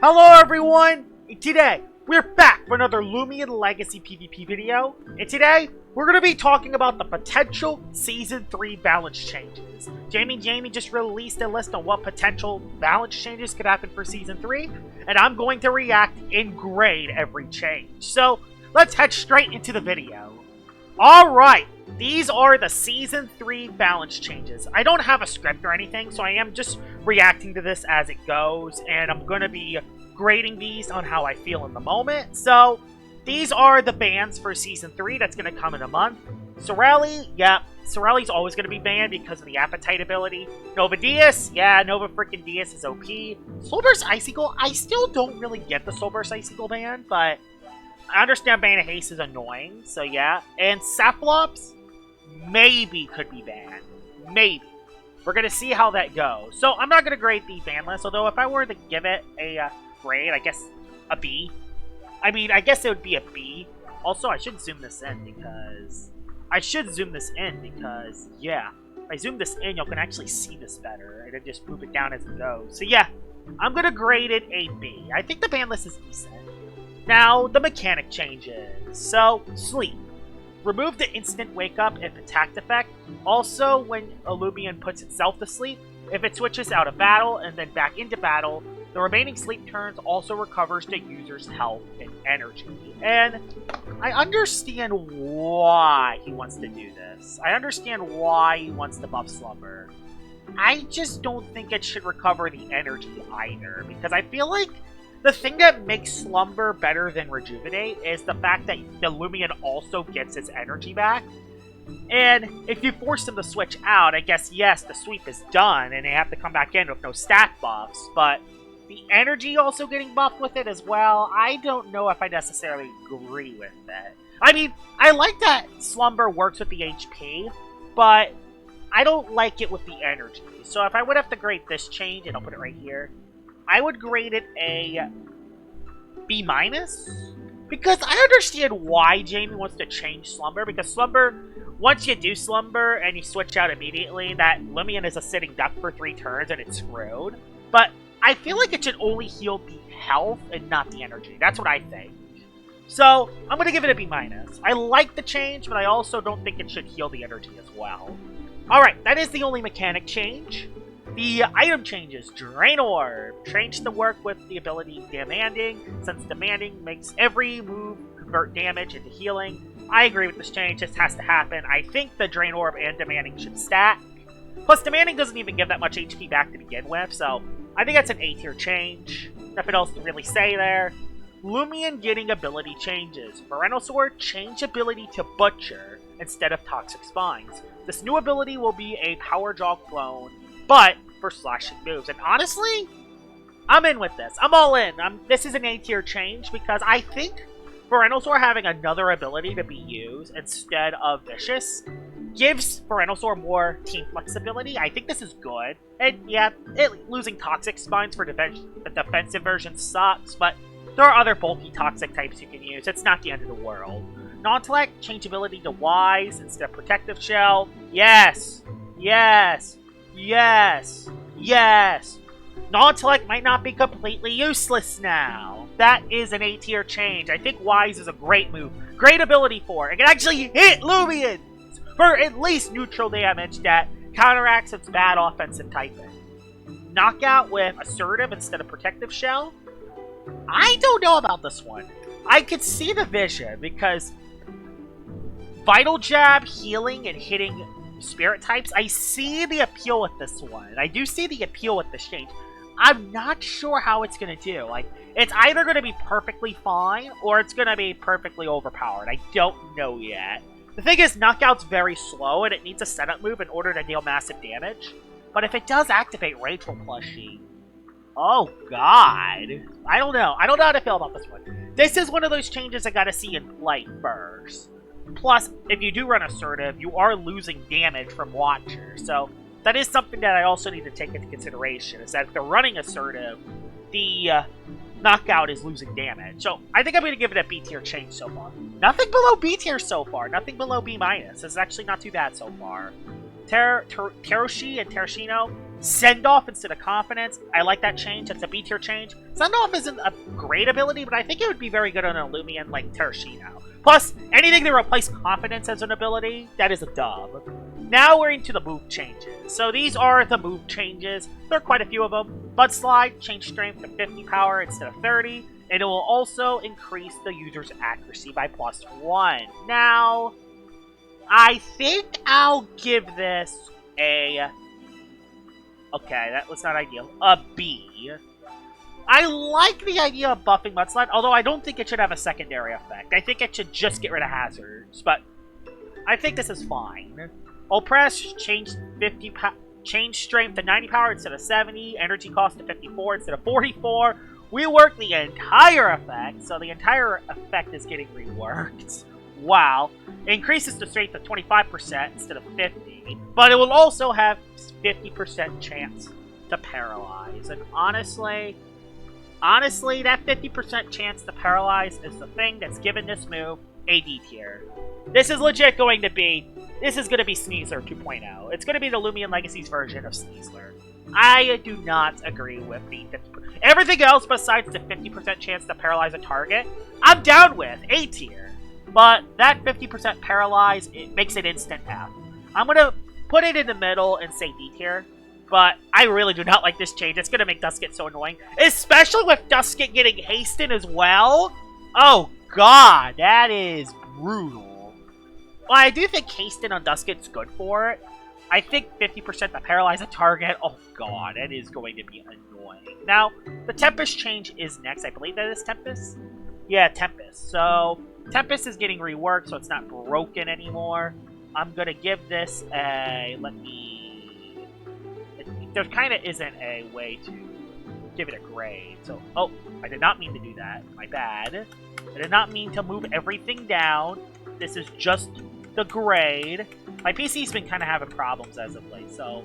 Hello everyone! Today, we're back for another Loomian Legacy PVP video. And today, we're going to be talking about the potential Season 3 balance changes. Jamie just released a list on what potential balance changes could happen for Season 3. And I'm going to react and grade every change. So, let's head straight into the video. Alright, these are the Season 3 balance changes. I don't have a script or anything, so I am just reacting to this as it goes, and I'm going to be grading these on how I feel in the moment. So, these are the bans for Season 3 that's going to come in a month. Sorelli, yeah, Sorelli's always going to be banned because of the Appetite ability. Nova Diaz, yeah, Nova freaking Diaz is OP. Soulburst Icicle, I still don't really get the Soulburst Icicle ban, but I understand Bane of Haste is annoying, so yeah. And Cephalops, maybe could be banned. Maybe. We're going to see how that goes. So, I'm not going to grade the ban list, although if I were to give it a grade, I guess a B. I mean, I guess it would be a B. Also, I should zoom this in because... yeah. If I zoom this in, you can actually see this better, and then just move it down as it goes. So yeah, I'm going to grade it a B. I think the ban list is decent. Now, the mechanic changes. So, sleep. Remove the instant wake up if attacked effect. Also, when Loomian puts itself to sleep, if it switches out of battle and then back into battle, the remaining sleep turns also recovers the user's health and energy. And I understand why he wants to do this. I understand why he wants to buff Slumber. I just don't think it should recover the energy either, because I feel like the thing that makes Slumber better than Rejuvenate is the fact that the Loomian also gets its energy back. And if you force them to switch out, I guess, yes, the sweep is done, and they have to come back in with no stat buffs, but the energy also getting buffed with it as well, I don't know if I necessarily agree with that. I mean, I like that Slumber works with the HP, but I don't like it with the energy. So if I would have to grade this change, and I'll put it right here, I would grade it a B-, because I understand why Jamie wants to change Slumber, because Slumber, once you do Slumber and you switch out immediately, that Loomian is a sitting duck for 3 turns and it's screwed. But I feel like it should only heal the health and not the energy. That's what I think. So, I'm going to give it a B-. I like the change, but I also don't think it should heal the energy as well. Alright, that is the only mechanic change. The item changes. Drain Orb. Changed to work with the ability Demanding, since Demanding makes every move convert damage into healing. I agree with this change. This has to happen. I think the Drain Orb and Demanding should stack. Plus, Demanding doesn't even give that much HP back to begin with, so I think that's an A-tier change. Nothing else to really say there. Loomian getting ability changes. Verinosaur changed ability to Butcher instead of Toxic Spines. This new ability will be a Power Jaw clone, but for slashing moves. And honestly, I'm in with this. I'm all in. This is an A-tier change because I think Verinosaur having another ability to be used instead of Vicious gives Verinosaur more team flexibility. I think this is good. And yeah, losing Toxic Spines for the defensive version sucks, but there are other bulky Toxic types you can use. It's not the end of the world. Nautilect, change ability to Wise instead of Protective Shell. Yes! Yes! Yes! Yes! Nautilect might not be completely useless now. That is an A-tier change. I think Wise is a great move. Great ability for it. It can actually hit Loomians for at least neutral damage that counteracts its bad offensive typing. Knockout with Assertive instead of Protective Shell. I don't know about this one. I could see the vision because Vital Jab, healing, and hitting Spirit types, I see the appeal with this one. I do see the appeal with this change. I'm not sure how it's going to do. Like, it's either going to be perfectly fine, or it's going to be perfectly overpowered. I don't know yet. The thing is, Knockout's very slow, and it needs a setup move in order to deal massive damage. But if it does activate Rachel Plushie, oh god. I don't know. I don't know how to feel about this one. This is one of those changes I gotta see in play first. Plus, if you do run Assertive, you are losing damage from Watcher, so that is something that I also need to take into consideration, is that if they're running Assertive, the Knockout is losing damage. So, I think I'm going to give it a B-tier change so far. Nothing below B-tier so far. Nothing below B-. It's actually not too bad so far. Taoshinu and Taoshinu, Send-Off instead of Confidence. I like that change. It's a B tier change. Send-Off isn't a great ability, but I think it would be very good on a Loomian like Taoshinu. Plus, anything to replace Confidence as an ability, that is a dub. Now we're into the move changes. So these are the move changes. There are quite a few of them. Mudslide, change strength to 50 power instead of 30. And it will also increase the user's accuracy by +1. Now, I think I'll give this a... Okay, that was not ideal. A B. I like the idea of buffing Mudslide, although I don't think it should have a secondary effect. I think it should just get rid of hazards, but I think this is fine. Oppress, change strength to 90 power instead of 70, energy cost to 54 instead of 44. We work the entire effect, so the entire effect is getting reworked. Wow. It increases the strength to 25% instead of 50, but it will also have 50% chance to paralyze. And honestly, that 50% chance to paralyze is the thing that's given this move a D tier. This is legit going to be, Sneasler 2.0. It's going to be the Loomian Legacy's version of Sneasler. I do not agree with the 50%. Everything else besides the 50% chance to paralyze a target, I'm down with A tier. But that 50% paralyze, it makes it instant F. I'm going to put it in the middle and say D tier. But I really do not like this change. It's going to make Duskit so annoying. Especially with Duskit getting hastened as well. Oh god, that is brutal. Well, I do think hasten on Duskit's good for it. I think 50% to paralyze a target, oh god, that is going to be annoying. Now, the Tempest change is next. I believe that is Tempest? Yeah, Tempest. So, Tempest is getting reworked, so it's not broken anymore. I'm going to give this a... There kind of isn't a way to give it a grade. So, oh, I did not mean to do that. My bad. I did not mean to move everything down. This is just the grade. My PC's been kind of having problems as of late, so...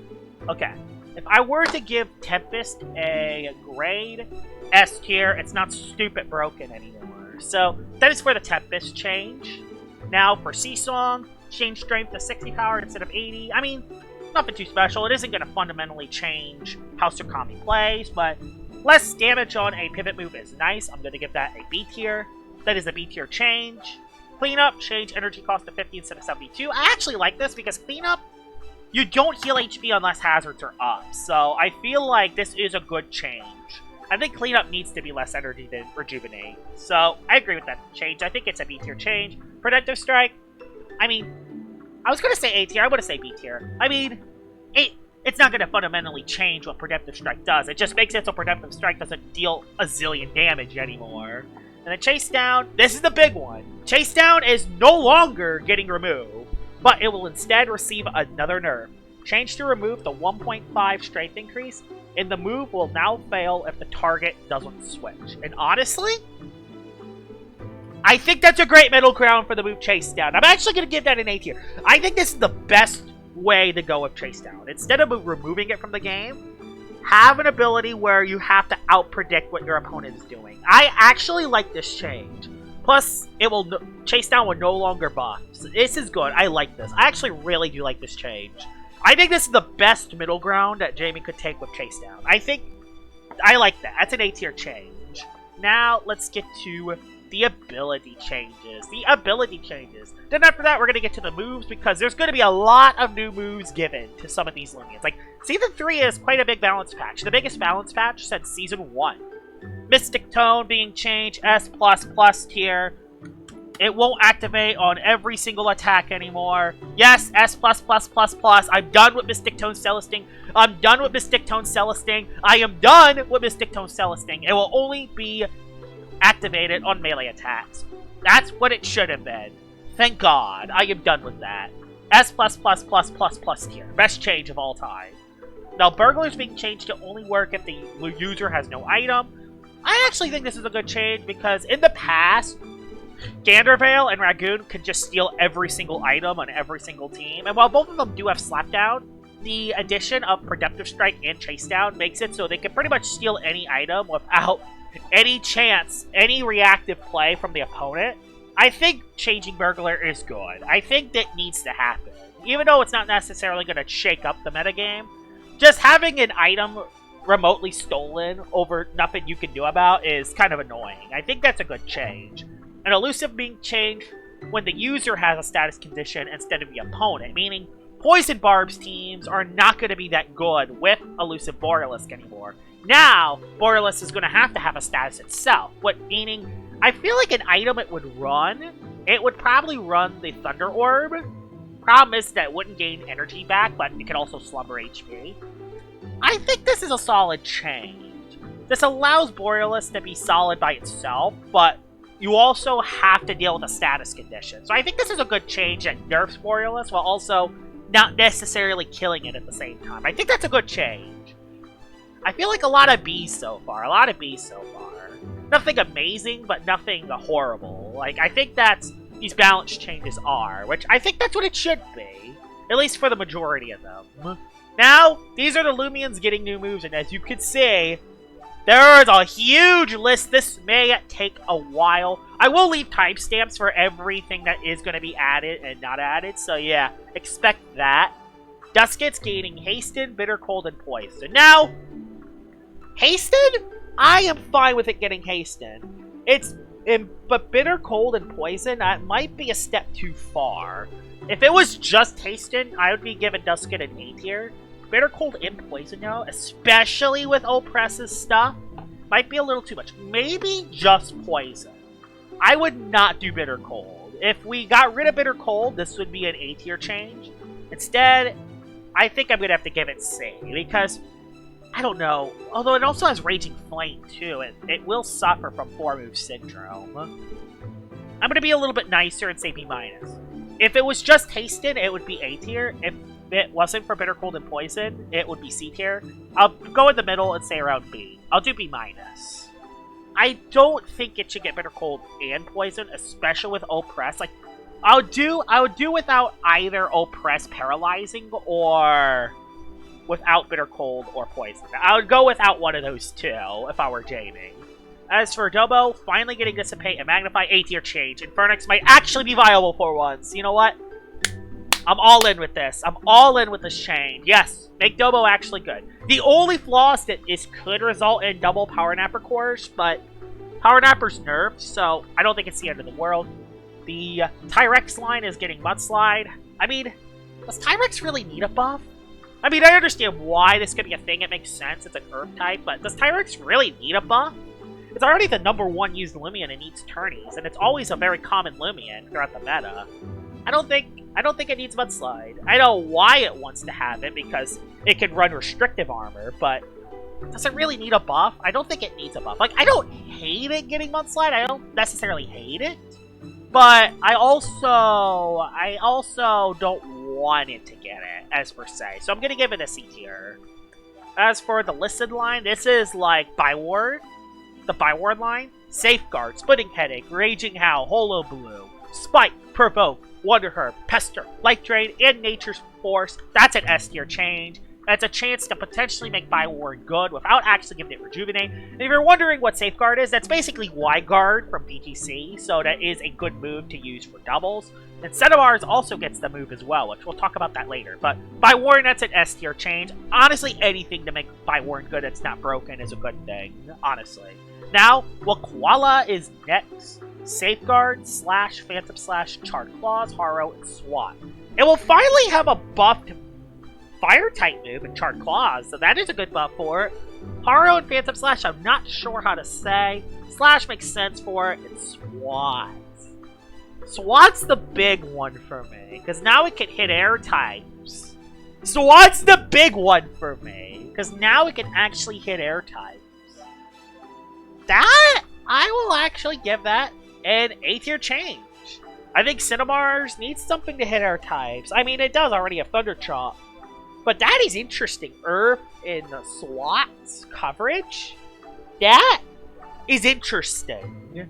Okay. If I were to give Tempest a grade, S tier, it's not stupid broken anymore. So, that is for the Tempest change. Now, for Seasong, change strength to 60 power instead of 80. I mean, nothing too special. It isn't going to fundamentally change how Tsukami plays, but less damage on a pivot move is nice. I'm going to give that a B tier. That is a B tier change. Cleanup, change energy cost to 50 instead of 72. I actually like this because Cleanup, you don't heal HP unless hazards are up. So I feel like this is a good change. I think Cleanup needs to be less energy than Rejuvenate. So I agree with that change. I think it's a B tier change. Predemptive Strike, I mean, I was going to say A tier. I would say B tier. I mean, it's not going to fundamentally change what Predemptive Strike does. It just makes it so Predemptive Strike doesn't deal a zillion damage anymore. And then Chase Down, this is the big one. Chase Down is no longer getting removed, but it will instead receive another nerf. Change to remove the 1.5 strength increase, and the move will now fail if the target doesn't switch. And honestly, I think that's a great middle ground for the move Chase Down. I'm actually going to give that an A tier. I think this is the best way to go with Chase Down. Instead of removing it from the game, have an ability where you have to out-predict what your opponent is doing. I actually like this change. Plus, it will Chase Down will no longer buff. So this is good. I like this. I actually really do like this change. I think this is the best middle ground that Jamie could take with Chase Down. I like that. That's an A tier change. Now, let's get to the ability changes. Then after that, we're going to get to the moves because there's going to be a lot of new moves given to some of these Loomians. Like, Season 3 is quite a big balance patch. The biggest balance patch since Season 1. Mystic Tone being changed, S++ tier. It won't activate on every single attack anymore. Yes, S++++. I'm done with Mystic Tone Celesting. I am done with Mystic Tone Celesting. It will only be activated on melee attacks. That's what it should have been. Thank God. I am done with that. S+++++ tier. Best change of all time. Now, Burglar is being changed to only work if the user has no item. I actually think this is a good change because in the past, Gandervale and Ragoon could just steal every single item on every single team. And while both of them do have Slapdown, the addition of Predemptive Strike and Chase Down makes it so they can pretty much steal any item without any chance, any reactive play from the opponent. I think changing Burglar is good. I think that needs to happen. Even though it's not necessarily going to shake up the metagame, just having an item remotely stolen over nothing you can do about is kind of annoying. I think that's a good change. An Elusive being changed when the user has a status condition instead of the opponent, meaning Poison Barb's teams are not going to be that good with Elusive Borealis anymore. Now, Borealis is going to have a status itself, meaning I feel like an item it would probably run the Thunder Orb. Problem is that it wouldn't gain energy back, but it could also slumber HP. I think this is a solid change. This allows Borealis to be solid by itself, but you also have to deal with a status condition. So I think this is a good change that nerfs Borealis while also not necessarily killing it at the same time. I think that's a good change. I feel like a lot of Bs so far. Nothing amazing, but nothing horrible. Like, I think that's these balance changes are, which I think that's what it should be. At least for the majority of them. Now, these are the Loomians getting new moves, and as you can see, there is a huge list. This may take a while. I will leave timestamps for everything that is going to be added and not added, so yeah, expect that. Duskit's gaining Hasten, Bitter Cold, and Poison. Now, Hasten? I am fine with it getting Hasten. But Bitter Cold and Poison, that might be a step too far. If it was just Hasten, I would be giving Duskit an A tier. Bitter Cold and Poison now, especially with Oppress's stuff, might be a little too much. Maybe just Poison. I would not do Bitter Cold. If we got rid of Bitter Cold, this would be an A tier change. Instead, I think I'm going to have to give it C, because, I don't know, although it also has Raging Flame too, it will suffer from 4-move syndrome. I'm going to be a little bit nicer and say B-. If it was just Hasten, it would be A tier. If it wasn't for Bitter Cold and Poison, it would be C tier. I'll go in the middle and say around B. I'll do B-. I don't think it should get Bitter Cold and Poison, especially with Oppress. Like, I would do without either Oppress paralyzing or without Bitter Cold or Poison. I would go without one of those two if I were gaming. As for Dobo, finally getting Dissipate and Magnify, A tier change. Infernix might actually be viable for once. You know what? I'm all in with this. I'm all in with this change. Yes, make Dobo actually good. The only flaw is that this could result in double Power Napper cores, but Power Napper's nerfed, so I don't think it's the end of the world. The Tyrecks line is getting Mudslide. I mean, does Tyrecks really need a buff? I mean, I understand why this could be a thing. It makes sense. It's an Earth type, but does Tyrecks really need a buff? It's already the #1 used Loomian in each tourneys, and it's always a very common Loomian throughout the meta. I don't think it needs Mudslide. I know why it wants to have it, because it can run restrictive armor, but does it really need a buff? I don't think it needs a buff. Like, I don't hate it getting Mudslide. I don't necessarily hate it, but I also don't want it to get it, as per se. So I'm gonna give it a C tier. As for the listed line, this is like Biwarned. The Biwarned line: Safeguard, Splitting Headache, Raging Howl, Holo Blue, Spike, Provoke, Wonder Herb, Pester, Life Drain, and Nature's Force. That's an S tier change. That's a chance to potentially make Biwarned good without actually giving it Rejuvenate. And if you're wondering what Safeguard is, that's basically Y-Guard from BGC, so that is a good move to use for doubles. And Sedimars also gets the move as well, which we'll talk about that later. But Biwarned, that's an S tier change. Honestly, anything to make Biwarned good that's not broken is a good thing, honestly. Now, Wakwala is next. Safeguard, Slash, Phantom Slash, Charred Claws, Haro, and Swat. It will finally have a buffed Fire-type move in Charred Claws, so that is a good buff for it. Haro and Phantom Slash, I'm not sure how to say. Slash makes sense for it, and Swat. Swat's the big one for me, because now it can hit air types. Swat's the big one for me, because now it can actually hit air types. That, I will actually give that an A tier change. I think Sedimars needs something to hit air types. I mean, it does already have Thunder Chop, but that is interesting. Earth in the SWAT's coverage? That is interesting.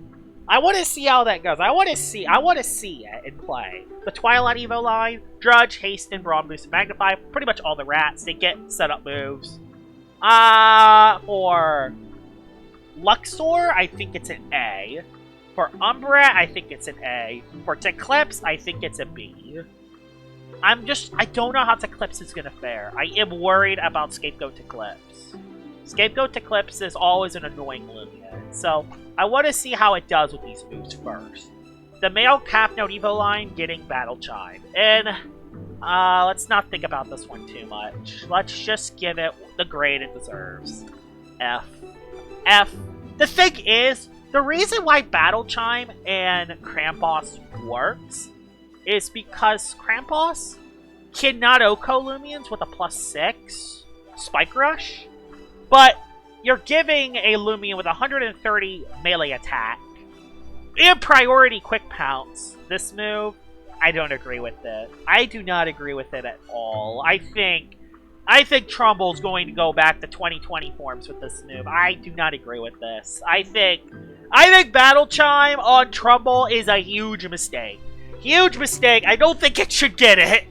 I want to see how that goes. I want to see it in play. The Twilight Evo line: Drudge, Hasten, Brawn Boost, and Magnify. Pretty much all the rats. They get setup moves. For Luxoar, I think it's an A. For Umbrat, I think it's an A. For Tiklipse, I think it's a B. I don't know how Tiklipse is gonna fare. I am worried about Scapegoat Tiklipse. Scapegoat Tiklipse is always an annoying Loomian, so I want to see how it does with these moves first. The male Capnote Evo line getting Battle Chime, and let's not think about this one too much. Let's just give it the grade it deserves. F. F. The thing is, the reason why Battle Chime and Krampus works is because Krampus cannot OHKO Loomians with a +6 Spike Rush, but you're giving a Loomian with 130 melee attack and priority Quick Pounce. This move, I don't agree with it. I do not agree with it at all. I think Trumbull's going to go back to 2020 forms with this move. I do not agree with this. I think Battle Chime on Trumbull is a huge mistake. Huge mistake. I don't think it should get it.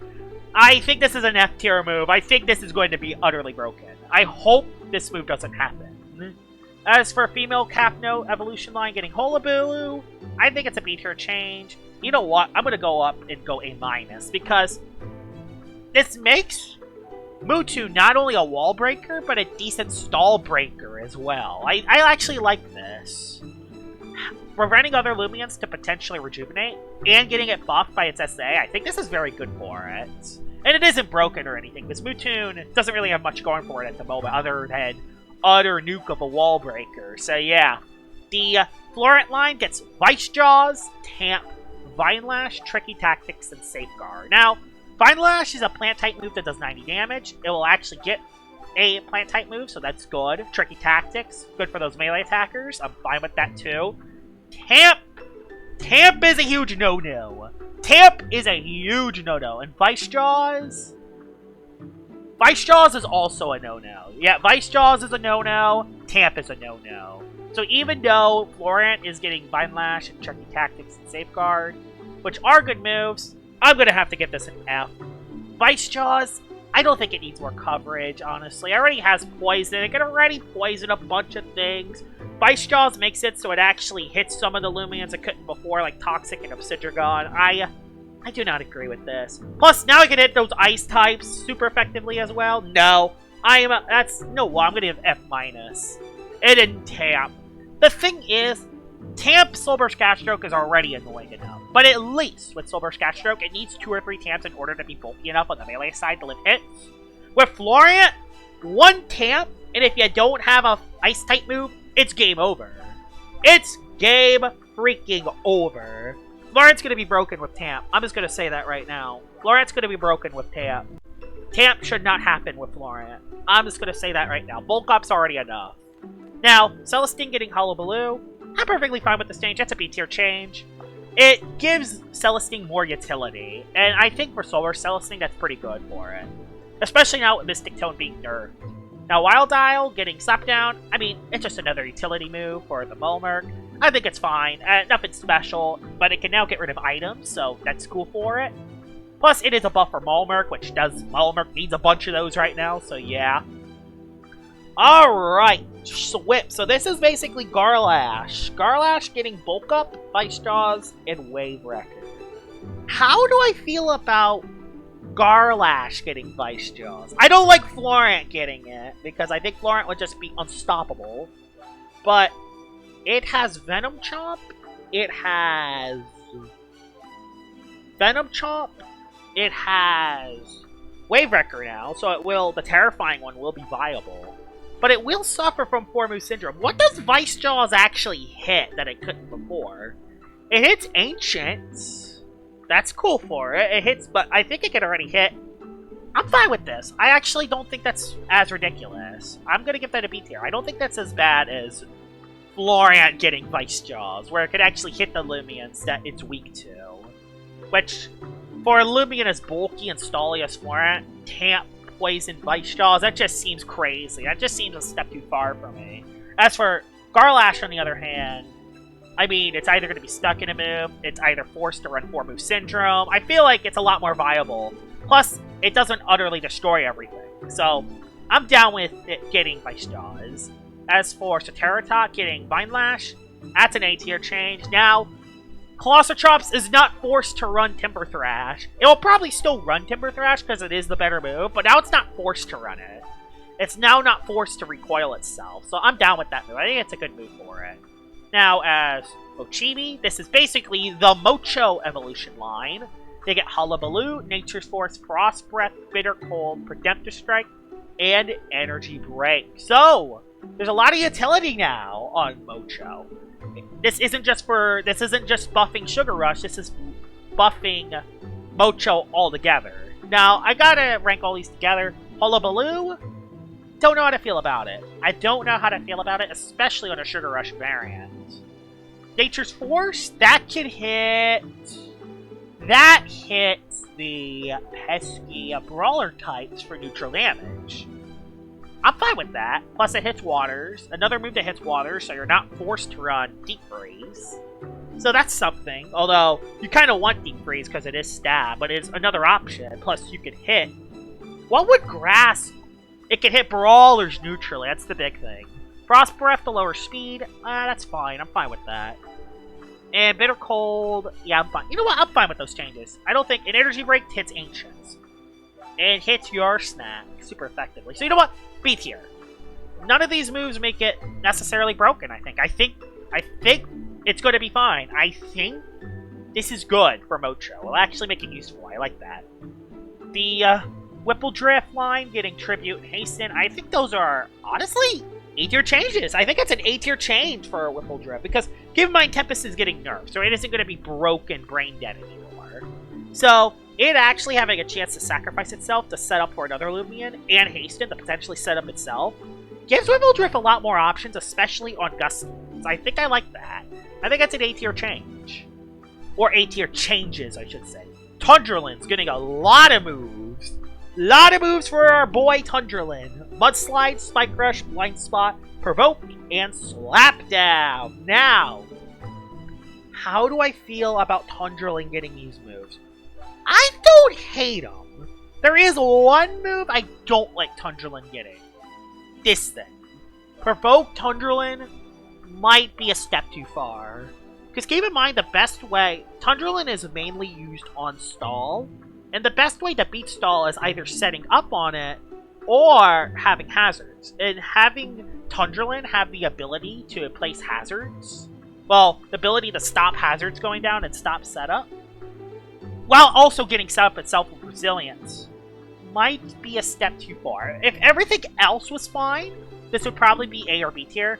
I think this is an F tier move. I think this is going to be utterly broken. I hope this move doesn't happen. As for female Capnote evolution line getting Hullabaloo, I think it's a B tier change. You know what? I'm going to go up and go A-, because this makes Mootune not only a wall breaker, but a decent stall breaker as well. I actually like this. Preventing other Loomians to potentially rejuvenate, and getting it buffed by its SA, I think this is very good for it. And it isn't broken or anything, because Mootune doesn't really have much going for it at the moment, other than utter nuke of a wall breaker. So yeah, the Florant line gets Vice Jaws, Tamp, Vine Lash, Tricky Tactics, and Safeguard. Now, Vine Lash is a plant-type move that does 90 damage. It will actually get a plant-type move, so that's good. Tricky Tactics, good for those melee attackers. I'm fine with that too. Tamp! Tamp is a huge no-no. Tamp is a huge no-no. And Vice Jaws? Vice Jaws is also a no-no. Yeah, Vice Jaws is a no-no. Tamp is a no-no. So even though Florant is getting Vine Lash and Tricky Tactics and Safeguard, which are good moves, I'm going to have to give this an F. Vice Jaws, I don't think it needs more coverage, honestly. It already has Poison. It can already poison a bunch of things. Vice Jaws makes it so it actually hits some of the Loomians it couldn't before, like Toxic and Obsidian. I do not agree with this. Plus, now I can hit those ice types super effectively as well. No. I'm going to give F-. It didn't Tamp. The thing is, Tamp Soul Burst Catstroke is already annoying enough. But at least with Soul Burst Catstroke, it needs 2 or 3 Tamps in order to be bulky enough on the melee side to live hits. With Florant, 1 Tamp, and if you don't have a ice type move, it's game over. It's game freaking over. Florant's going to be broken with Tamp. I'm just going to say that right now. Florant's going to be broken with Tamp. Tamp should not happen with Florant. I'm just going to say that right now. Bulk up's already enough. Now, Celesting getting Hullabaloo. I'm perfectly fine with this change. That's a B tier change. It gives Celesting more utility. And I think for Solar Celesting, that's pretty good for it. Especially now with Mystic Tone being nerfed. Now, Wild Isle getting Slap Down. I mean, it's just another utility move for the Mawamurk. I think it's fine. Nothing special. But it can now get rid of items, so that's cool for it. Plus, it is a buff for Mawamurk, which Mawamurk needs a bunch of those right now, so yeah. Alright, Swip. So this is basically Garlash. Garlash getting Bulk Up, Vice Jaws, and Wave Wrecker. How do I feel about Garlash getting Vice Jaws? I don't like Florant getting it, because I think Florant would just be unstoppable. But it has Venom Chomp, it has Venom Chomp, it has Wave Wrecker now, so the Terrifying one will be viable. But it will suffer from Formu Syndrome. What does Vice Jaws actually hit that it couldn't before? It hits Ancient. That's cool for it. It hits, but I think it can already hit. I'm fine with this. I actually don't think that's as ridiculous. I'm going to give that a B tier. I don't think that's as bad as Florant getting Vice Jaws, where it could actually hit the Loomians that it's weak to. Which, for a Loomian as bulky and stally as Florant, Tamp, Poison, Vice Jaws, that just seems crazy. That just seems a step too far for me. As for Garlash, on the other hand, I mean, it's either going to be stuck in a move, it's either forced to run Formu Syndrome. I feel like it's a lot more viable. Plus, it doesn't utterly destroy everything. So, I'm down with it getting Vice Jaws. As for Saterratot getting Vine Lash, that's an A tier change. Now, Colossotrops is not forced to run Timber Thrash. It will probably still run Timber Thrash because it is the better move, but now it's not forced to run it. It's now not forced to recoil itself, so I'm down with that move. I think it's a good move for it. Now, as Mochibi, this is basically the Mocho evolution line. They get Hullabaloo, Nature's Force, Frost Breath, Bitter Cold, Predemptive Strike, and Energy Break. So, there's a lot of utility now on Mocho. This isn't just buffing Sugar Rush, this is buffing Mocho altogether. Now, I gotta rank all these together. Hullabaloo, don't know how to feel about it. I don't know how to feel about it, especially on a Sugar Rush variant. Nature's Force, that can hit... That hits the pesky Brawler types for neutral damage. I'm fine with that. Plus it hits Waters. Another move that hits Waters, so you're not forced to run Deep Freeze. So that's something. Although, you kind of want Deep Freeze because it is stab, but it's another option. Plus you can hit... What would Grass... It can hit Brawlers neutrally, that's the big thing. Frost Breath to lower speed, that's fine. I'm fine with that. And Bitter Cold, yeah, I'm fine. You know what? I'm fine with those changes. I don't think an Energy Break hits Ancients. And hits your Snack super effectively. So you know what? B tier. None of these moves make it necessarily broken, I think. I think it's going to be fine. I think this is good for Mocho. It'll actually make it useful. I like that. The Whippledriff line, getting Tribute and Hasten, I think those are, honestly... A-tier changes. I think it's an A-tier change for Whippledriff because keep in mind Tempest is getting nerfed, so it isn't going to be broken brain dead anymore. So it actually having a chance to sacrifice itself to set up for another Loomian and hasten to potentially set up itself gives Whippledriff a lot more options, especially on Gusts. I think I like that. I think that's an A-tier change. Or A-tier changes, I should say. Tundrolen's getting a lot of moves. Lot of moves for our boy Tundrolen. Mudslide, Spike Rush, Blind Spot, Provoke, and Slapdown. Now, how do I feel about Tundrolen getting these moves? I don't hate them. There is one move I don't like Tundrolen getting. This thing. Provoke Tundrolen might be a step too far. Because keep in mind the best way, Tundrolen is mainly used on stall. And the best way to beat stall is either setting up on it or having hazards. And having Tundrolen have the ability to place hazards, well, the ability to stop hazards going down and stop setup, while also getting set up itself with resilience, might be a step too far. If everything else was fine, this would probably be A or B tier.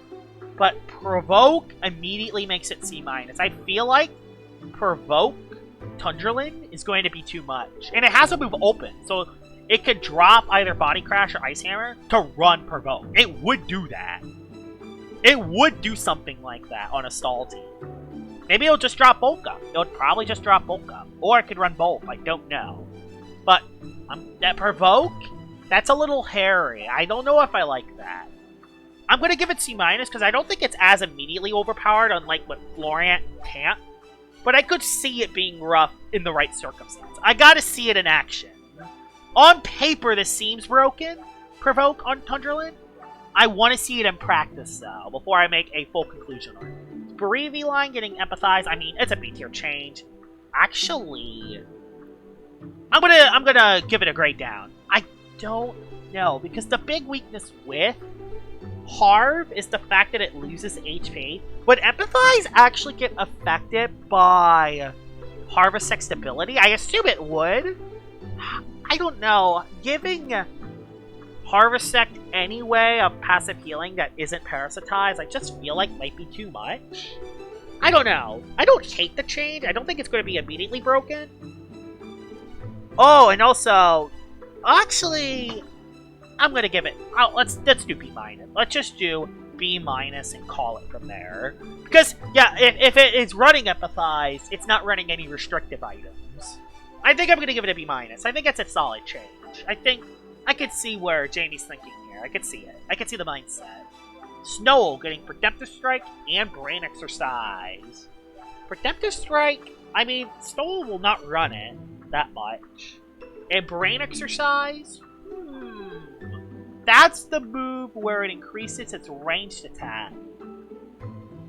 But Provoke immediately makes it C-. I feel like Provoke Tundrolen is going to be too much. And it has a move open, so it could drop either Body Crash or Ice Hammer to run Provoke. It would do that. It would do something like that on a stall team. Maybe it'll just drop Bulk Up. It would probably just drop Bulk Up. Or it could run both, I don't know. But that Provoke, that's a little hairy. I don't know if I like that. I'm going to give it C- because I don't think it's as immediately overpowered, unlike what Florant can't. But I could see it being rough in the right circumstance. I gotta see it in action. On paper, this seems broken, Provoke on Tundrolen. I want to see it in practice, though, before I make a full conclusion on it. Bereavy line getting Empathize, I mean, it's a B-tier change. Actually, I'm gonna give it a grade down. I don't know, because the big weakness with Harv is the fact that it loses HP. Would Empathize actually get affected by Harvesect's ability? I assume it would. I don't know. Giving Harvesect any way of passive healing that isn't Parasitize, I just feel like might be too much. I don't know. I don't hate the change. I don't think it's going to be immediately broken. Oh, and also, actually, I'm going to give it... Oh, let's do B-. Let's just do B- and call it from there. Because, yeah, if it is running Empathize, it's not running any restrictive items. I think I'm going to give it a B-. I think it's a solid change. I think I could see where Jamie's thinking here. I could see it. I could see the mindset. Snow getting Predemptive Strike and Brain Exercise. Predemptive Strike, I mean, Snow will not run it that much. And Brain Exercise? That's the move where it increases its ranged attack,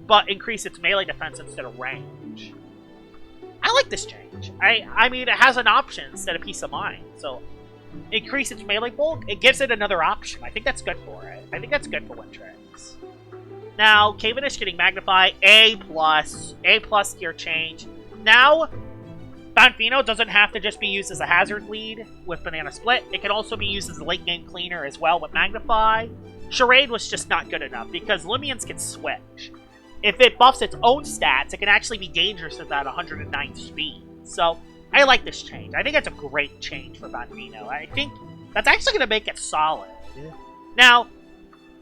but increase its melee defense instead of range. I like this change. I mean, it has an option instead of Peace of Mind. So, increase its melee bulk, it gives it another option. I think that's good for it. I think that's good for Wintrix. Now, Cavenish getting Magnify, A+. A+ tier change. Now, Banfino doesn't have to just be used as a hazard lead with Banana Split. It can also be used as a late game cleaner as well with Magnify. Charade was just not good enough because Loomians can switch. If it buffs its own stats, it can actually be dangerous at that 109 speed. So, I like this change. I think that's a great change for Banfino. I think that's actually going to make it solid. Now,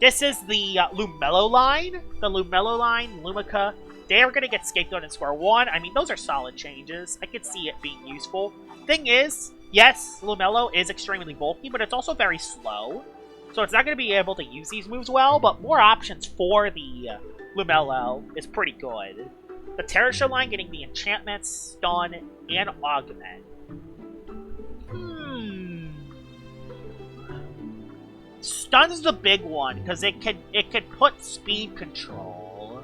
this is the Lumello line. The Lumello line, Lumica, they are going to get Scapegoat and Square 1. I mean, those are solid changes. I could see it being useful. Thing is, yes, Lumello is extremely bulky, but it's also very slow. So it's not going to be able to use these moves well, but more options for the Lumello is pretty good. The Terrashow line getting the Enchantment, Stun, and Augment. Stun's the big one, because it could put speed control.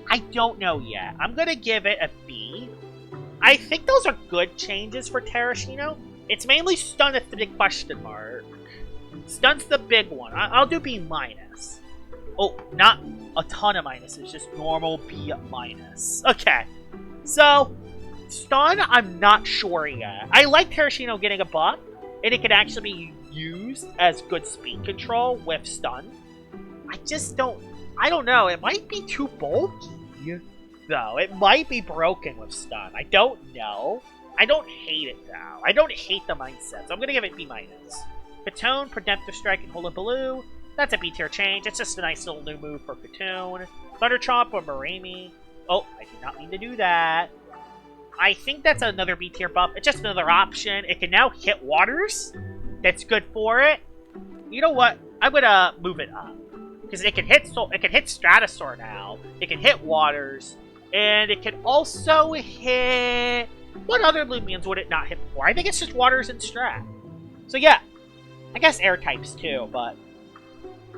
I don't know yet. I'm going to give it a B. I think those are good changes for Taoshinu. It's mainly Stun that's the big question mark. Stun's the big one. I'll do B-. Oh, not a ton of minuses, just normal B-. Okay. So, Stun, I'm not sure yet. I like Taoshinu getting a buff, and it can actually be used as good speed control with Stun. I don't know. It might be too bulky, though. It might be broken with Stun. I don't know. I don't hate it, though. I don't hate the mindset, so I'm going to give it B-. Katone, Predemptive Strike, and Hullabaloo. That's a B-tier change. It's just a nice little new move for Katone. Thunder Chomp or Marami. Oh, I did not mean to do that. I think that's another B-tier buff. It's just another option. It can now hit waters. That's good for it. You know what? I'm gonna move it up. Because it can hit Stratosaur now. It can hit waters. And it can also hit... What other Loomians would it not hit before? I think it's just waters and Strat. So yeah. I guess air types too, but...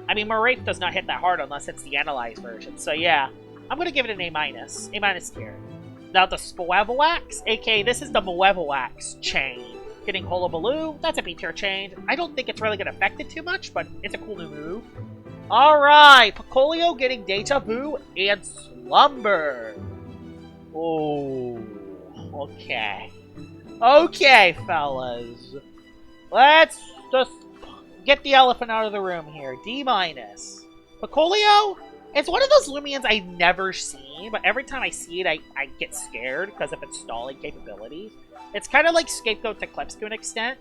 I mean, Moraith does not hit that hard unless it's the analyzed version. So yeah, I'm going to give it an A-. A- tier. Now the Spoevoax, aka this is the Moevoax chain. Getting Hullabaloo, that's a B-tier change. I don't think it's really going to affect it too much, but it's a cool new move. Alright, Picolio getting Deja Vu and Slumber. Oh, okay. Okay, fellas. Let's just get the elephant out of the room here. D-. Picolio, it's one of those Loomians I've never seen, but every time I see it, I get scared because of its stalling capabilities. It's kind of like Scapegoat Tiklipse to an extent.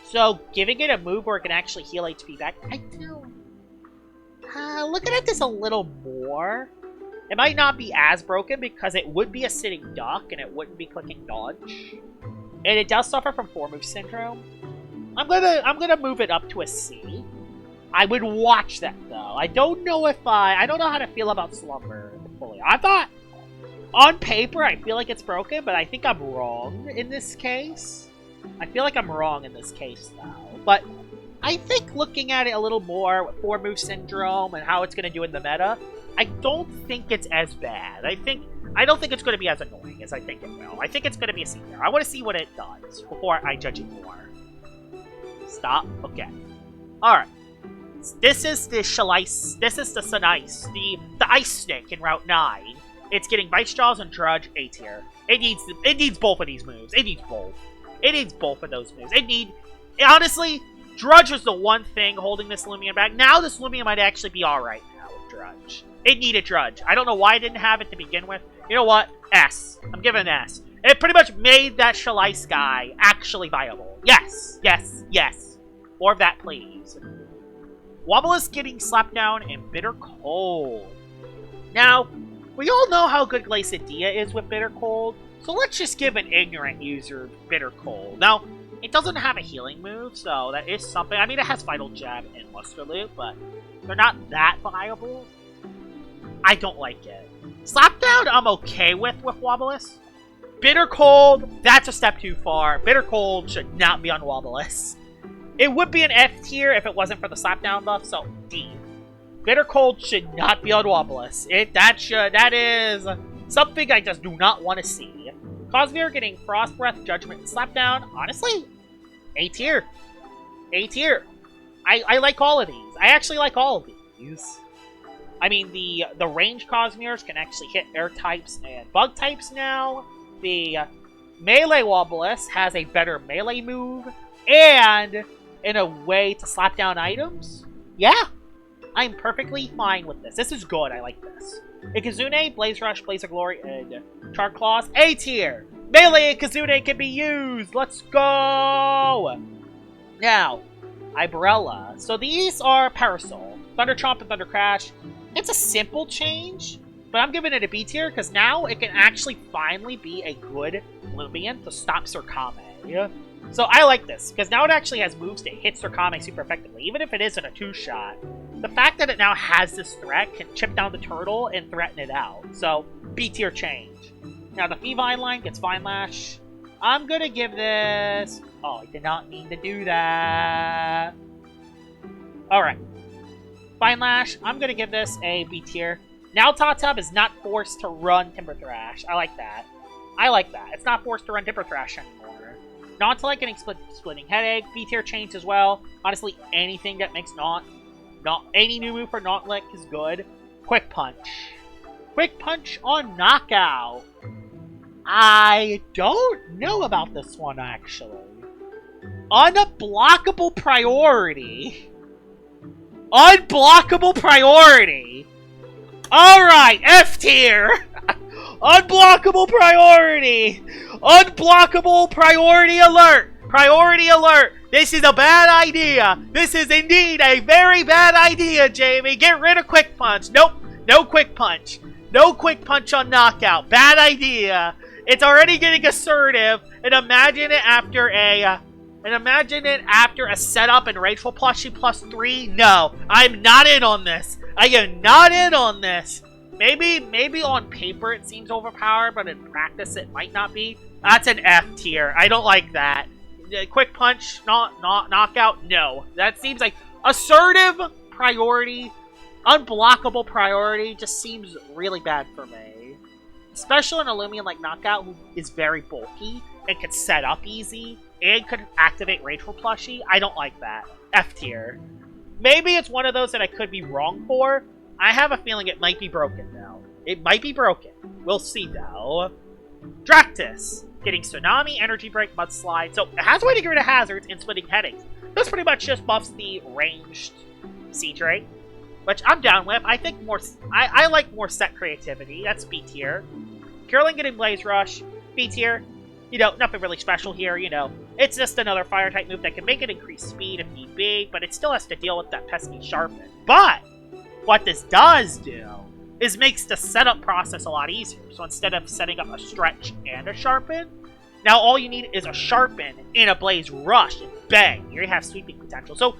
So, giving it a move where it can actually heal HP back, I don't... looking at this a little more, it might not be as broken because it would be a sitting duck and it wouldn't be clicking dodge. And it does suffer from 4-move syndrome. I'm gonna move it up to a C. I would watch that though. I don't know I don't know how to feel about Slumber fully. I thought on paper I feel like it's broken, but I think I'm wrong in this case. I feel like I'm wrong in this case though. But I think looking at it a little more with 4-move syndrome and how it's gonna do in the meta, I don't think it's as bad. I don't think it's gonna be as annoying as I think it will. I think it's gonna be a C tier. I want to see what it does before I judge it more. Stop. Okay. Alright. This is the Shalice. This is the Sunice. The Ice Snake in Route 9. It's getting Vice Jaws and Drudge A tier. It needs both of these moves. It needs both. It needs both of those moves. Honestly, Drudge was the one thing holding this Loomian back. Now this Loomian might actually be alright now with Drudge. It needed Drudge. I don't know why I didn't have it to begin with. You know what? S. I'm giving an S. It pretty much made that Shalice guy actually viable. Yes. Yes. Yes. More of that, please. Wobble is getting slapped down in Bitter Cold. Now, we all know how good Glacidia is with Bitter Cold, so let's just give an ignorant user Bitter Cold. Now, it doesn't have a healing move, so that is something. I mean, it has Vital Jab and Luster Loop, but they're not that viable. I don't like it. Slapdown, I'm okay with Wobblious. Bitter Cold, that's a step too far. Bitter Cold should not be on Wobblious. It would be an F tier if it wasn't for the slapdown buff, so D. Bitter Cold should not be on Wobblious. That is something I just do not want to see. Cosmere getting Frost Breath, Judgment, and Slapdown. Honestly, A tier. A tier. I like all of these. I actually like all of these. I mean, the range Cosmeres can actually hit air types and bug types now. The melee Wobbliss has a better melee move. And in a way to slap down items. Yeah. I'm perfectly fine with this. This is good. I like this. Ikazune, Blaze Rush, Blaze of Glory, and Chart Claws. A tier. Melee Ikazune can be used. Let's go. Now, Ibarella. So these are Parasol, Thunder Chomp, and Thunder Crash. It's a simple change, but I'm giving it a B tier because now it can actually finally be a good Loomian to stop Surkame. So I like this, because now it actually has moves that hit Surkame super effectively, even if it isn't a two-shot. The fact that it now has this threat can chip down the turtle and threaten it out. So, B-tier change. Now the Fevine line gets Vine Lash. I'm gonna give this... Oh, I did not mean to do that. Alright. Vine Lash, I'm gonna give this a B-tier. Now Tatub is not forced to run Timber Thrash. I like that. I like that. It's not forced to run Timber Thrash anymore. Nautilect getting Splitting Headache, B-tier change as well. Honestly, anything that makes any new move for Nautilect is good. Quick Punch. Quick Punch on Knockout. I don't know about this one, actually. Unblockable Priority. Unblockable Priority. Alright, F tier. Unblockable Priority. Unblockable Priority Alert. Priority Alert. This is a bad idea. This is indeed a very bad idea, Jamie. Get rid of Quick Punch. Nope. No Quick Punch. No Quick Punch on Knockout. Bad idea. It's already getting assertive. And imagine it after a... setup and Rageful Plushie +3. No. I'm not in on this. I am not in on this. Maybe on paper it seems overpowered, but in practice it might not be. That's an F tier. I don't like that. Quick Punch, Knockout, no. That seems like assertive priority, unblockable priority just seems really bad for me. Especially in a Loomian like Knockout, who is very bulky and can set up easy and could activate Rageful Plushie. I don't like that. F tier. Maybe it's one of those that I could be wrong for. I have a feeling it might be broken now. It might be broken. We'll see though. Dractus. Getting Tsunami, Energy Break, Mudslide. So it has a way to get rid of hazards and Splitting Headaches. This pretty much just buffs the ranged Siege Rate, which I'm down with. I think more. I like more set creativity. That's B tier. Curling getting Blaze Rush, B tier. You know, nothing really special here, you know. It's just another Fire-type move that can make it increase speed if need be, but it still has to deal with that pesky Sharpen. But what this does do is makes the setup process a lot easier. So instead of setting up a Stretch and a Sharpen, now all you need is a Sharpen and a Blaze Rush, and bang, you have sweeping potential. So,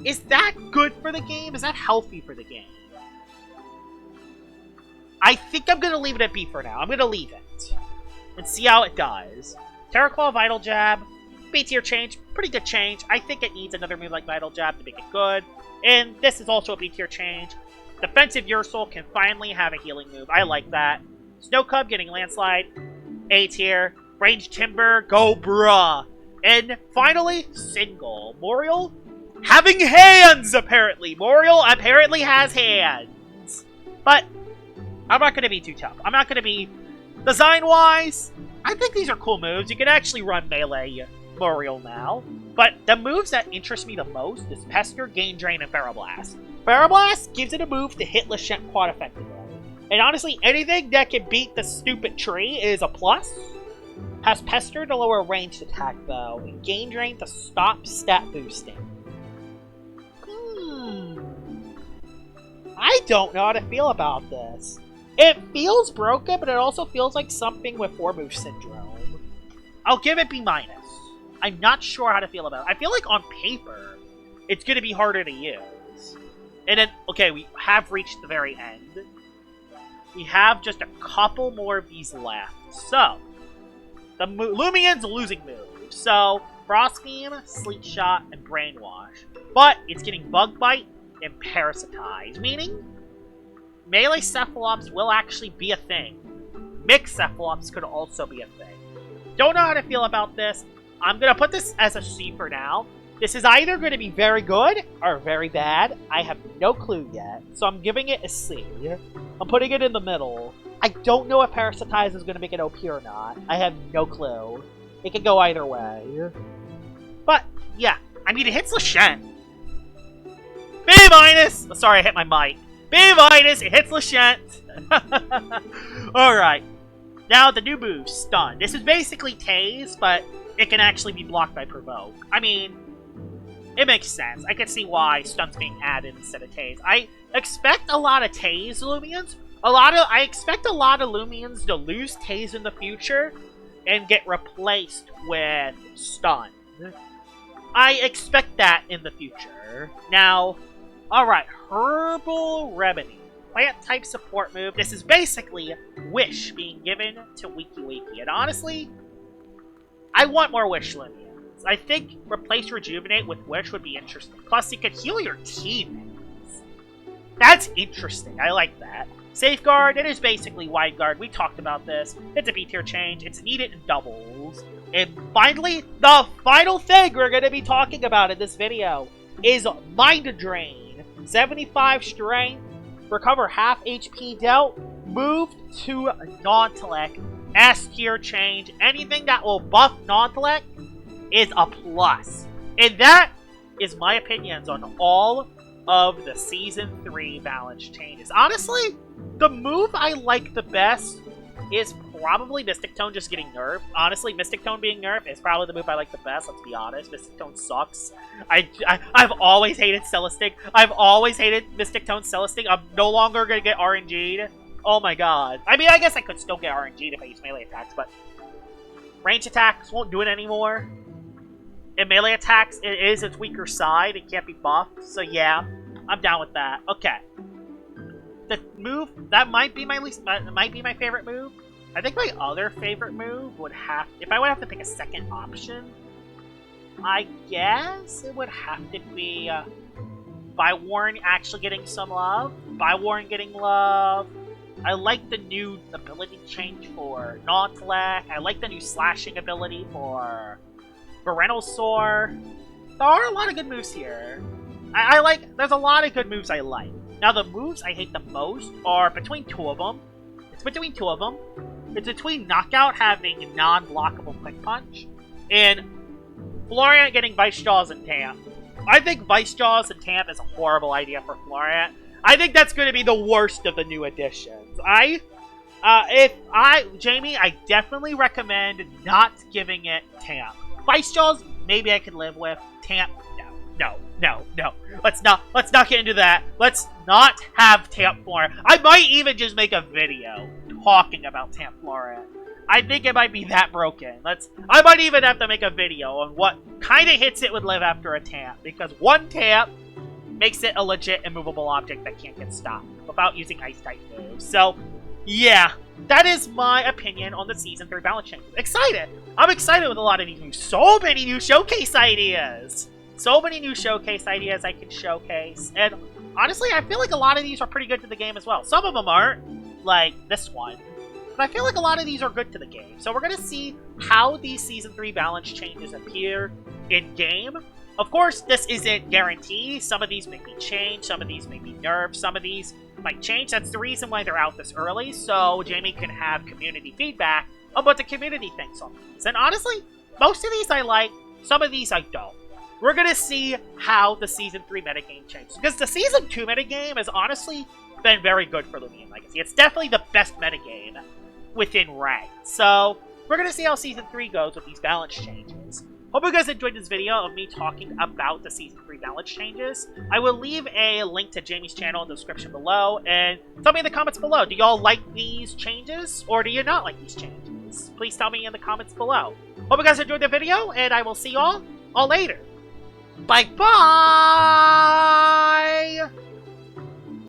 is that good for the game? Is that healthy for the game? I think I'm going to leave it at B for now. I'm going to leave it and see how it does. Terraclaw, Vital Jab, B tier change, pretty good change. I think it needs another move like Vital Jab to make it good. And this is also a B tier change. Defensive Ursul can finally have a healing move. I like that. Snow Cub getting Landslide, A tier. Range Timber, go bruh. And finally, Single. Moriel having hands, apparently. Moriel apparently has hands. But I'm not going to be too tough. I'm not going to be... Design-wise, I think these are cool moves. You can actually run melee Moriel now. But the moves that interest me the most is Pester, Gain Drain, and Ferroblast. Ferroblast gives it a move to hit Lachette quad effectively. And honestly, anything that can beat the stupid tree is a plus. Has Pester to lower ranged attack, though, and Gain Drain to stop stat boosting. I don't know how to feel about this. It feels broken, but it also feels like something with 4-move syndrome. I'll give it B-. I'm not sure how to feel about it. I feel like on paper, it's going to be harder to use. And then, okay, we have reached the very end. We have just a couple more of these left. So, the Loomian's losing moves. So, Frost Beam, Sleet Shot, and Brainwash. But it's getting Bug Bite and Parasitize, meaning melee Cephalops will actually be a thing. mixed cephalops could also be a thing. Don't know how to feel about this. I'm going to put this as a C for now. This is either going to be very good or very bad. I have no clue yet, so I'm giving it a C. I'm putting it in the middle. I don't know if Parasitize is going to make it OP or not. I have no clue. It could go either way. But, yeah. I mean, it hits Lashent. B-. Sorry, I hit my mic. B-. It hits Lashent. Alright. Now, the new move, Stun. This is basically Tase, but it can actually be blocked by Provoke. I mean, it makes sense. I can see why Stun's being added instead of Tase. I expect a lot of Tase Loomians. I expect a lot of Loomians to lose Tase in the future and get replaced with Stun. I expect that in the future. Now, alright, Herbal Remedy. Plant-type support move. This is basically Wish being given to Wiki. And honestly, I want more Wish Loomians. I think replace Rejuvenate with Wish would be interesting. Plus, you could heal your teammates. That's interesting. I like that. Safeguard, it is basically Wide Guard. We talked about this. It's a B-tier change. It's needed in doubles. And finally, the final thing we're going to be talking about in this video is Mind Drain. 75 strength, recover half HP dealt, move to Nautilect, S-tier change. Anything that will buff Nautilect is a plus. And that is my opinions on all of the Season 3 balance changes. Honestly, the move I like the best is probably Mystic Tone just getting nerfed. Honestly, Mystic Tone being nerfed is probably the move I like the best, let's be honest. Mystic Tone sucks. I've always hated Celesting. I've always hated Mystic Tone Celesting. I'm no longer going to get RNG'd. Oh my god. I mean, I guess I could still get RNG'd if I use melee attacks, but range attacks won't do it anymore. In melee attacks, it is its weaker side. It can't be buffed, so yeah, I'm down with that. Okay. The move that might be my favorite move. I think my other favorite move would have, if I would have to pick a second option, I guess it would have to be Biwarned actually getting some love. Biwarned getting love. I like the new ability change for Nautilect. I like the new slashing ability for Verinosaur. There are a lot of good moves here. There's a lot of good moves I like. Now, the moves I hate the most are between two of them. It's between Knockout having non-blockable Quick Punch and Florant getting Vice Jaws and Tamp. I think Vice Jaws and Tamp is a horrible idea for Florant. I think that's going to be the worst of the new additions. Jamie, I definitely recommend not giving it Tamp. Vice Jaws, maybe I could live with. Tamp, no. Let's not get into that. Let's not have Tamp Florant. I might even just make a video talking about Tamp Florant. I think it might be that broken. I might even have to make a video on what kind of hits it would live after a Tamp, because one Tamp makes it a legit immovable object that can't get stopped without using Ice-type moves. So, yeah, that is my opinion on the Season 3 balance changes. Excited! I'm excited with a lot of these moves. So many new showcase ideas! So many new showcase ideas I can showcase. And honestly, I feel like a lot of these are pretty good to the game as well. Some of them aren't, like this one. But I feel like a lot of these are good to the game. So we're going to see how these Season 3 balance changes appear in-game. Of course, this isn't guaranteed. Some of these may be changed, some of these may be nerfed, some of these might change. That's the reason why they're out this early, so Jamie can have community feedback on what the community thinks on these. And honestly, most of these I like, some of these I don't. We're going to see how the Season 3 metagame changes. Because the Season 2 metagame has honestly been very good for Loomian Legacy. It's definitely the best metagame within rank. So, we're going to see how Season 3 goes with these balance changes. Hope you guys enjoyed this video of me talking about the Season 3 balance changes. I will leave a link to Jamie's channel in the description below, and tell me in the comments below, do y'all like these changes, or do you not like these changes? Please tell me in the comments below. Hope you guys enjoyed the video, and I will see y'all all later. Bye-bye!